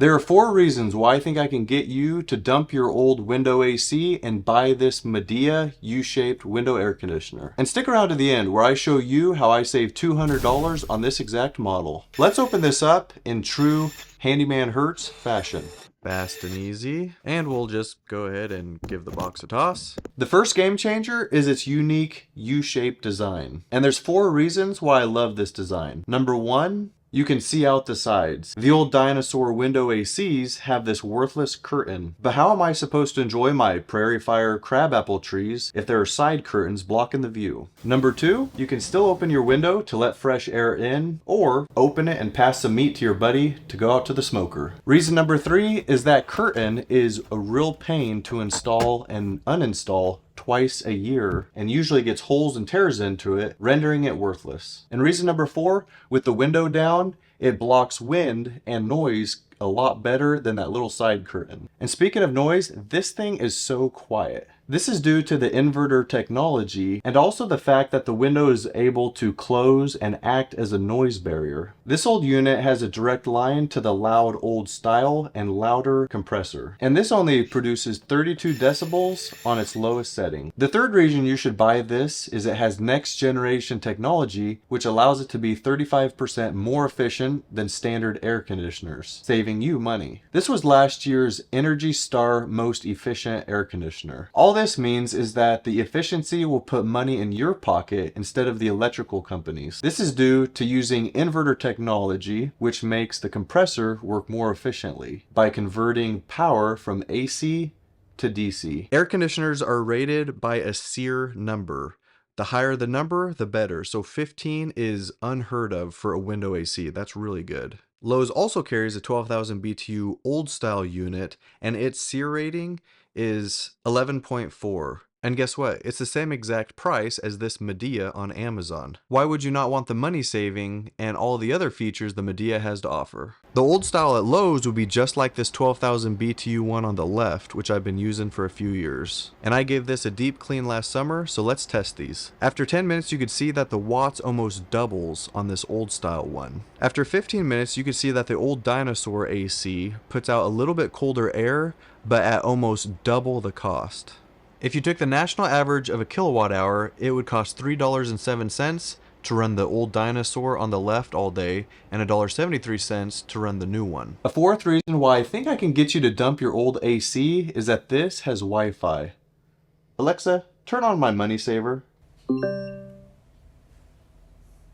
There are 4 reasons why I think I can get you to dump your old window AC and buy this Midea U-shaped window air conditioner. And stick around to the end where I show you how I saved $200 on this exact model. Let's open this up in true Handyman Hertz fashion. Fast and easy. And we'll just go ahead and give the box a toss. The first game changer is its unique U-shaped design. And there's 4 reasons why I love this design. Number 1, you can see out the sides. The old dinosaur window ACs have this worthless curtain. But how am I supposed to enjoy my prairie fire crabapple trees if there are side curtains blocking the view? Number 2, you can still open your window to let fresh air in, or open it and pass some meat to your buddy to go out to the smoker. Reason number 3 is that curtain is a real pain to install and uninstall twice a year, and usually gets holes and tears into it, rendering it worthless. And reason number 4, with the window down, it blocks wind and noise a lot better than that little side curtain. And speaking of noise, this thing is so quiet. This is due to the inverter technology and also the fact that the window is able to close and act as a noise barrier. This old unit has a direct line to the loud old style and louder compressor. And this only produces 32 decibels on its lowest setting. The third reason you should buy this is it has next generation technology, which allows it to be 35% more efficient than standard air conditioners, saving you money. This was last year's Energy Star most efficient air conditioner. All this means is that the efficiency will put money in your pocket instead of the electrical companies. This is due to using inverter technology, which makes the compressor work more efficiently by converting power from AC to DC. Air conditioners are rated by a SEER number. The higher the number, the better. So 15 is unheard of for a window AC. That's really good. Lowe's also carries a 12,000 BTU old style unit, and its SEER rating is 11.4. And guess what? It's the same exact price as this Midea on Amazon. Why would you not want the money saving and all the other features the Midea has to offer? The old style at Lowe's would be just like this 12,000 BTU one on the left, which I've been using for a few years. And I gave this a deep clean last summer, so let's test these. After 10 minutes, you could see that the watts almost doubles on this old style one. After 15 minutes, you could see that the old dinosaur AC puts out a little bit colder air, but at almost double the cost. If you took the national average of a kilowatt hour, it would cost $3.07 to run the old dinosaur on the left all day and $1.73 to run the new one. A fourth reason why I think I can get you to dump your old AC is that this has Wi-Fi. Alexa, turn on my money saver.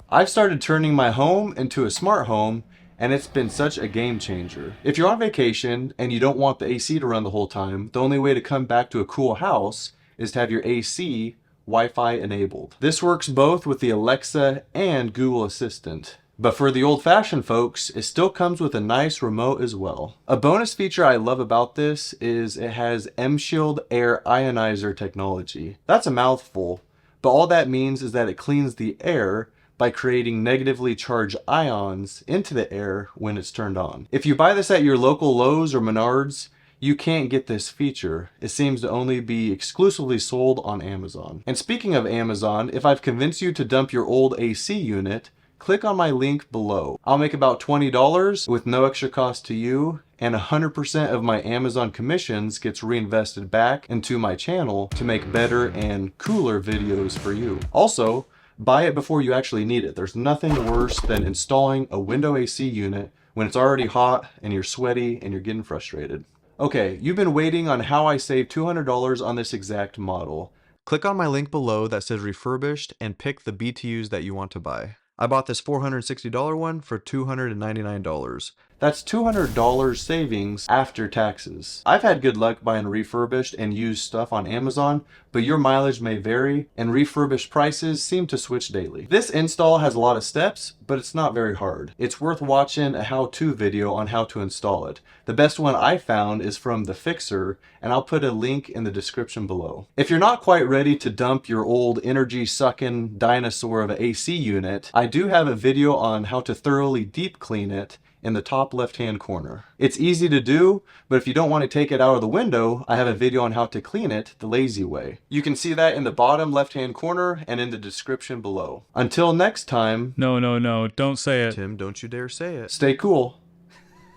I've started turning my home into a smart home, and it's been such a game changer. If you're on vacation and you don't want the AC to run the whole time, the only way to come back to a cool house is to have your AC Wi-Fi enabled. This works both with the Alexa and Google Assistant. But for the old-fashioned folks, it still comes with a nice remote as well. A bonus feature I love about this is it has M-Shield air ionizer technology. That's a mouthful, but all that means is that it cleans the air by creating negatively charged ions into the air when it's turned on. If you buy this at your local Lowe's or Menards, you can't get this feature. It seems to only be exclusively sold on Amazon. And speaking of Amazon, if I've convinced you to dump your old AC unit, click on my link below. I'll make about $20 with no extra cost to you, and 100% of my Amazon commissions gets reinvested back into my channel to make better and cooler videos for you. Also, buy it before you actually need it. There's nothing worse than installing a window AC unit when it's already hot and you're sweaty and you're getting frustrated. Okay, you've been waiting on how I saved $200 on this exact model. Click on my link below that says refurbished and pick the BTUs that you want to buy. I bought this $460 one for $299. That's $200 savings after taxes. I've had good luck buying refurbished and used stuff on Amazon, but your mileage may vary and refurbished prices seem to switch daily. This install has a lot of steps, but it's not very hard. It's worth watching a how-to video on how to install it. The best one I found is from The Fixer, and I'll put a link in the description below. If you're not quite ready to dump your old energy-sucking dinosaur of an AC unit, I do have a video on how to thoroughly deep clean it in the top left-hand corner. It's easy to do, but if you don't want to take it out of the window, I have a video on how to clean it the lazy way. You can see that in the bottom left-hand corner and in the description below. Until next time... No, don't say it. Tim, don't you dare say it. Stay cool.